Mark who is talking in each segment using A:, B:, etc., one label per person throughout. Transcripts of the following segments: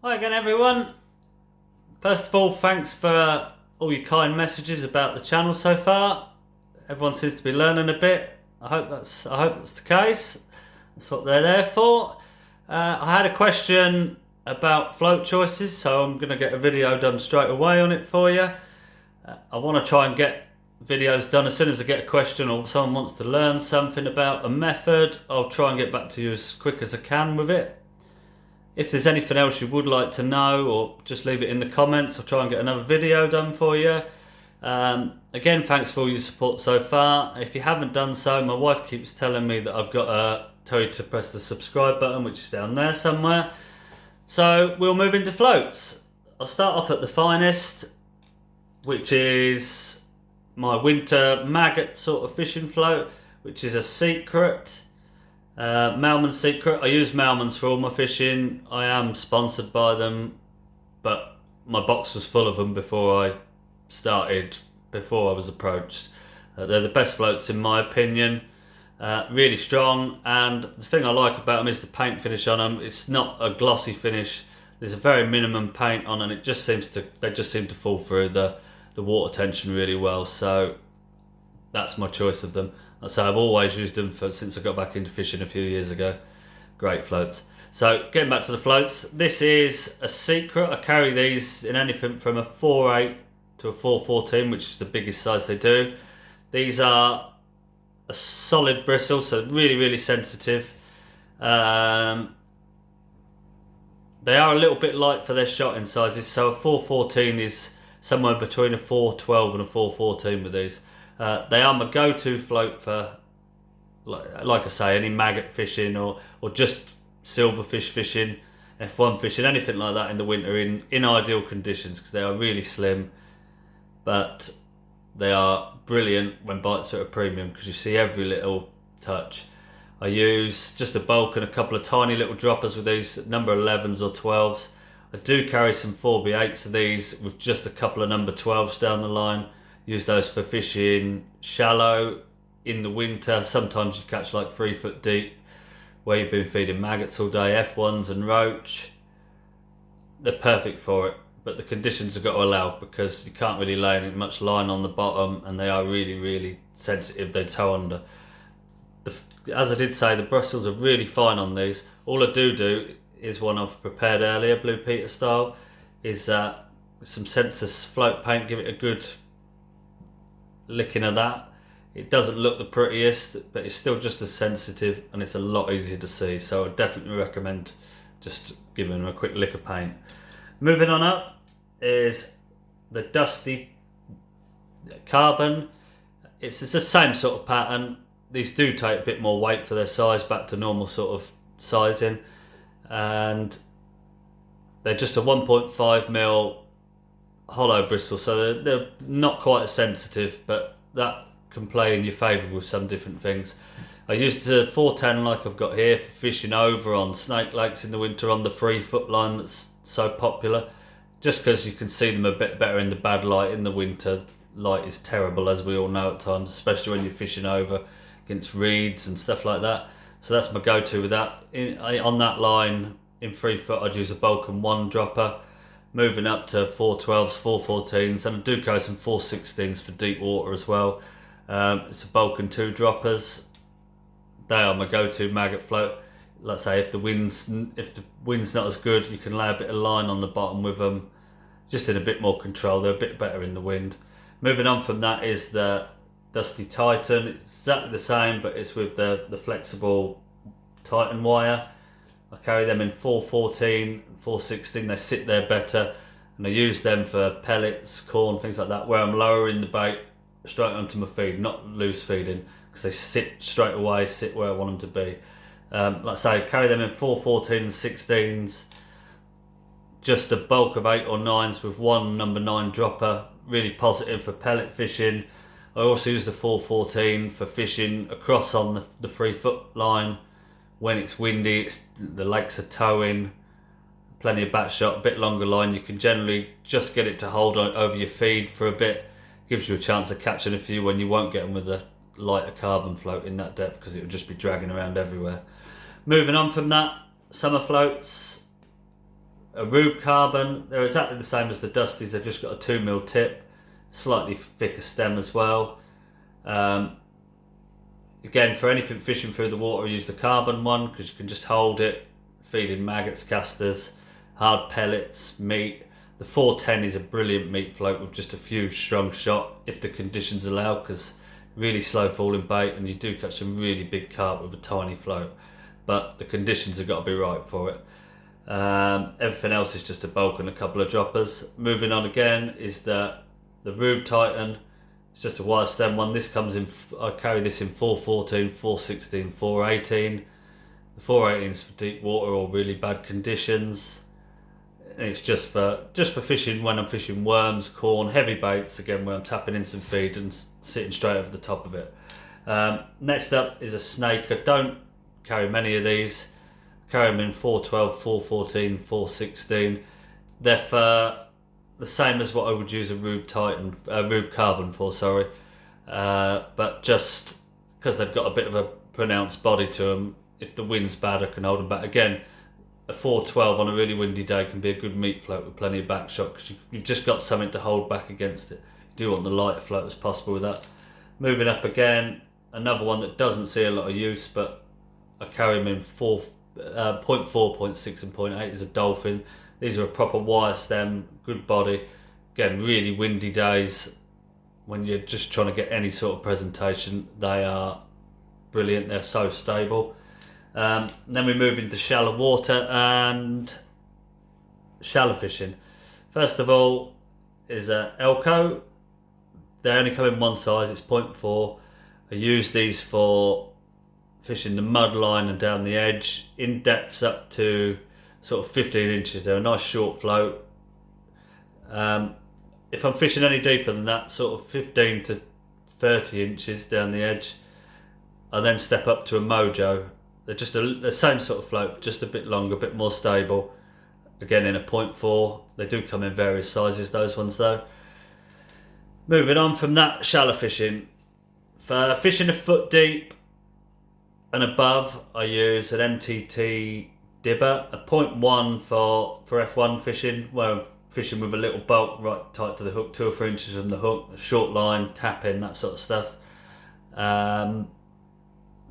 A: Hi again everyone. First of all, thanks for all your kind messages about the channel so far. Everyone seems to be learning a bit. I hope that's the case. That's what they're there for. I had a question about float choices, so I'm going to get a video done straight away on it for you. I want to try and get videos done as soon as I get a question or someone wants to learn something about a method. I'll try and get back to you as quick as I can with it. If there's anything else you would like to know, or just leave it in the comments, I'll try and get another video done for you. Again, thanks for all your support so far. If you haven't done so, my wife keeps telling me that I've got to tell you to press the subscribe button, which is down there somewhere. So we'll move into floats. I'll start off at the finest, which is my winter maggot sort of fishing float, which is a Secret. Malmuth Secret. I use Malmuths for all my fishing. I am sponsored by them, but my box was full of them before I was approached. They're the best floats in my opinion. Really strong, and the thing I like about them is the paint finish on them. It's not a glossy finish. There's a very minimum paint on, and they just seem to fall through the water tension really well. So that's my choice of them. So I've always used them since I got back into fishing a few years ago. Great floats. So getting back to the floats, this is a Secret. I carry these in anything from a 4.8 to a 4.14, which is the biggest size they do. These are a solid bristle, so really sensitive. They are a little bit light for their shotting sizes, so a 4.14 is somewhere between a 4.12 and a 4.14 with these. They are my go-to float for, like I say, any maggot fishing or just silverfish fishing, F1 fishing, anything like that in the winter in ideal conditions, because they are really slim, but they are brilliant when bites are at a premium because you see every little touch. I use just a bulk and a couple of tiny little droppers with these, number 11s or 12s. I do carry some 4B8s of these with just a couple of number 12s down the line. Use those for fishing shallow in the winter. Sometimes you catch like 3 foot deep where you've been feeding maggots all day, F1s and roach. They're perfect for it, but the conditions have got to allow, because you can't really lay much line on the bottom, and they are really sensitive. They tow under. As I did say, the bristles are really fine on these. All I do is one I've prepared earlier, Blue Peter style, is some Sensus float paint. Give it a good licking of that. It doesn't look the prettiest, but it's still just as sensitive, and it's a lot easier to see, so I definitely recommend just giving them a quick lick of paint. Moving on up is the Dusty Carbon. It's the same sort of pattern. These do take a bit more weight for their size, back to normal sort of sizing, and they're just a 1.5mm hollow bristle, so they're not quite as sensitive, but that can play in your favour with some different things. I used the 410 like I've got here for fishing over on snake lakes in the winter on the 3 foot line that's so popular, just because you can see them a bit better in the bad light. In the winter, light is terrible, as we all know at times, especially when you're fishing over against reeds and stuff like that. So that's my go-to with that. On that line in 3 foot, I'd use a bulk and 1 dropper. Moving up to 4.12s, 4.14s, and I do go some 4.16s for deep water as well. It's a bulk and 2 droppers. They are my go-to maggot float. Let's say if the wind's not as good, you can lay a bit of line on the bottom with them, just in a bit more control. They're a bit better in the wind. Moving on from that is the Dusty Titan. It's exactly the same, but it's with the flexible Titan wire. I carry them in 4.14, 4.16. They sit there better, and I use them for pellets, corn, things like that, where I'm lowering the bait straight onto my feed, not loose feeding, because they sit straight away, sit where I want them to be. Like I say, I carry them in 4.14 and 16s, just a bulk of 8 or 9s with 1 number 9 dropper. Really positive for pellet fishing. I also use the 4.14 for fishing across on the 3 foot line. When it's windy, the lakes are towing, plenty of bat shot, a bit longer line. You can generally just get it to hold over your feed for a bit. Gives you a chance of catching a few when you won't get them with a lighter carbon float in that depth, because it would just be dragging around everywhere. Moving on from that, summer floats. a Rube Carbon, they're exactly the same as the Dusties, they've just got a 2mm tip, slightly thicker stem as well. Again, for anything fishing through the water, I use the Carbon one because you can just hold it, feeding maggots, casters, hard pellets, meat. The 410 is a brilliant meat float with just a few strong shot if the conditions allow, because really slow falling bait and you do catch some really big carp with a tiny float, but the conditions have got to be right for it. Everything else is just a bulk and a couple of droppers. Moving on again is the Rube Titan. It's just a wire stem one. This comes in, I carry this in 414, 416, 418. The 418 is for deep water or really bad conditions. And it's just for fishing when I'm fishing worms, corn, heavy baits, again where I'm tapping in some feed and sitting straight over the top of it. Next up is a snake. I don't carry many of these. I carry them in 412, 414, 416. They're for the same as what I would use a Rube Carbon for, sorry. But just because they've got a bit of a pronounced body to them, if the wind's bad I can hold them back. Again, a 412 on a really windy day can be a good meat float with plenty of back shot because you've just got something to hold back against it. You do want the lighter float as possible with that. Moving up again, another one that doesn't see a lot of use, but I carry them in 0.4, 0.6 and 0.8 is a Dolphin. These are a proper wire stem, good body. Again, really windy days when you're just trying to get any sort of presentation, they are brilliant. They're so stable. Then we move into shallow water and shallow fishing. First of all is a Elco. They only come in one size, it's 0.4. I use these for fishing the mud line and down the edge, in depths up to sort of 15 inches. They're a nice short float. If I'm fishing any deeper than that, sort of 15 to 30 inches down the edge, I then step up to a Mojo. They're just the same sort of float, just a bit longer, a bit more stable. Again in a 0.4. They do come in various sizes, those ones though. Moving on from that, shallow fishing. For fishing a foot deep and above, I use an MTT dibber, a 0.1 for F1 fishing, where I'm fishing with a little bulk right tight to the hook, 2 or 3 inches from the hook, a short line, tap in, that sort of stuff.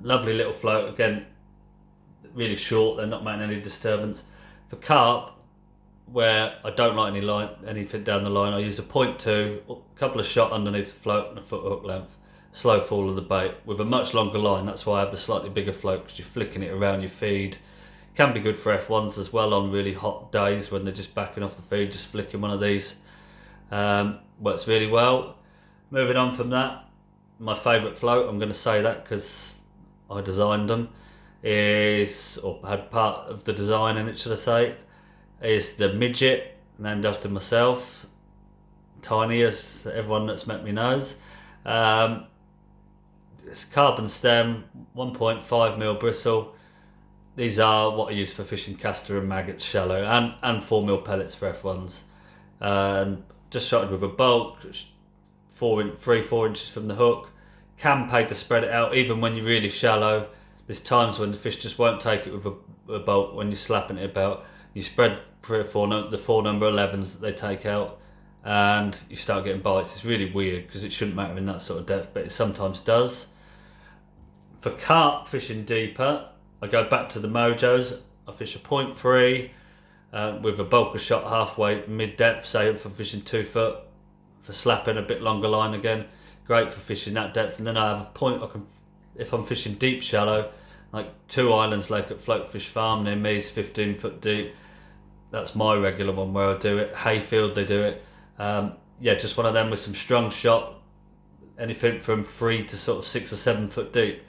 A: Lovely little float, again, really short, they're not making any disturbance. For carp, where I don't like anything down the line, I use a 0.2, a couple of shot underneath the float and a foot hook length. Slow fall of the bait with a much longer line. That's why I have the slightly bigger float, because you're flicking it around your feed. Can be good for F1s as well on really hot days when they're just backing off the feed, just flicking one of these. Works really well. Moving on from that, my favourite float, I'm going to say that because I designed them, or had part of the design in it, should I say, is the Midget, named after myself. Tiny, as everyone that's met me knows. It's carbon stem, 1.5mm bristle. These are what I use for fishing castor and maggots shallow, and 4mm pellets for F1s. Just started with a bulk, 4 inches from the hook. Can pay to spread it out even when you're really shallow. There's times when the fish just won't take it with a bulk when you're slapping it about. You spread the 4 number 11s that they take out, and you start getting bites. It's really weird because it shouldn't matter in that sort of depth, but it sometimes does. For carp fishing deeper, I go back to the Mojos. I fish a 0.3 with a bulker shot halfway mid depth, say if I'm fishing 2 foot. For slapping a bit longer line again, great for fishing that depth. And then I have a point, if I'm fishing deep shallow, like 2 Islands Lake at Floatfish Farm near me is 15 foot deep. That's my regular one where I do it. Hayfield, they do it. Yeah, just one of them with some strong shot. Anything from 3 to sort of 6 or 7 foot deep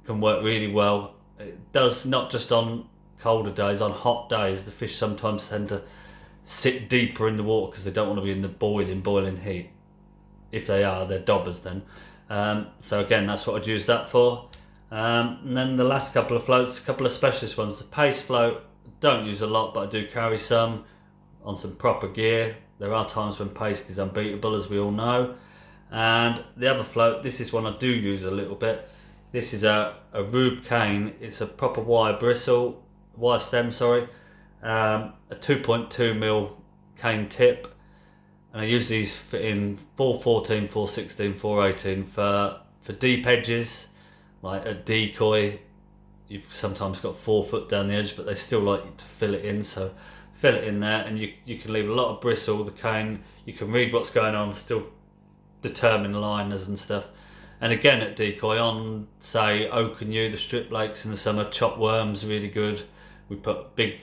A: can work really well. It does not just on colder days, on hot days. The fish sometimes tend to sit deeper in the water because they don't want to be in the boiling heat. If they are, they're dobbers then. So again, that's what I'd use that for. And then the last couple of floats, a couple of specialist ones. The pace float, don't use a lot, but I do carry some on some proper gear. There are times when paste is unbeatable, as we all know. And the other float, this is one I do use a little bit. This is a Rube cane. It's a proper wire stem, sorry. a 2.2mm cane tip, and I use these in 414, 416, 418 for deep edges, like a decoy. You've sometimes got 4 foot down the edge, but they still like you to fill it in, so fill it in there, and you can leave a lot of bristle. The cane, you can read what's going on, still determine liners and stuff. And again at decoy, on say oak and yew, the strip lakes in the summer, chop worms really good. We put big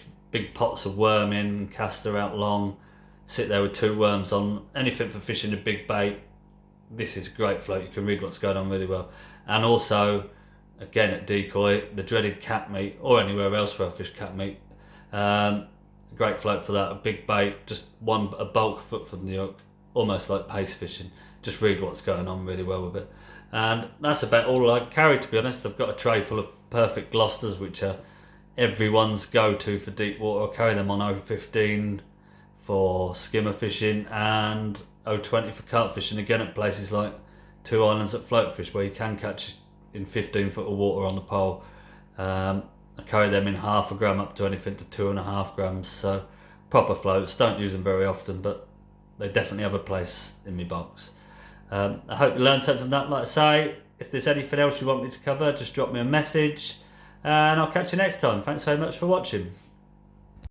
A: pots of worm in, cast her out long, sit there with 2 worms on. Anything for fishing a big bait, this is a great float. You can read what's going on really well. And also again at decoy, the dreaded cat meat, or anywhere else where I fish cat meat, great float for that. A big bait, just a bulk foot from the hook, almost like pace fishing. Just read what's going on really well with it. And that's about all I carry, to be honest. I've got a tray full of perfect Gloucesters, which are everyone's go-to for deep water. I carry them on 015 for skimmer fishing and 020 for carp fishing, again at places like Two Islands at Floatfish, where you can catch in 15 foot of water on the pole. I carry them in 0.5 gram up to anything to 2.5 grams, so proper floats. Don't use them very often, but they definitely have a place in my box. I hope you learned something from that. Like I say, if there's anything else you want me to cover, just drop me a message, and I'll catch you next time. Thanks very much for watching.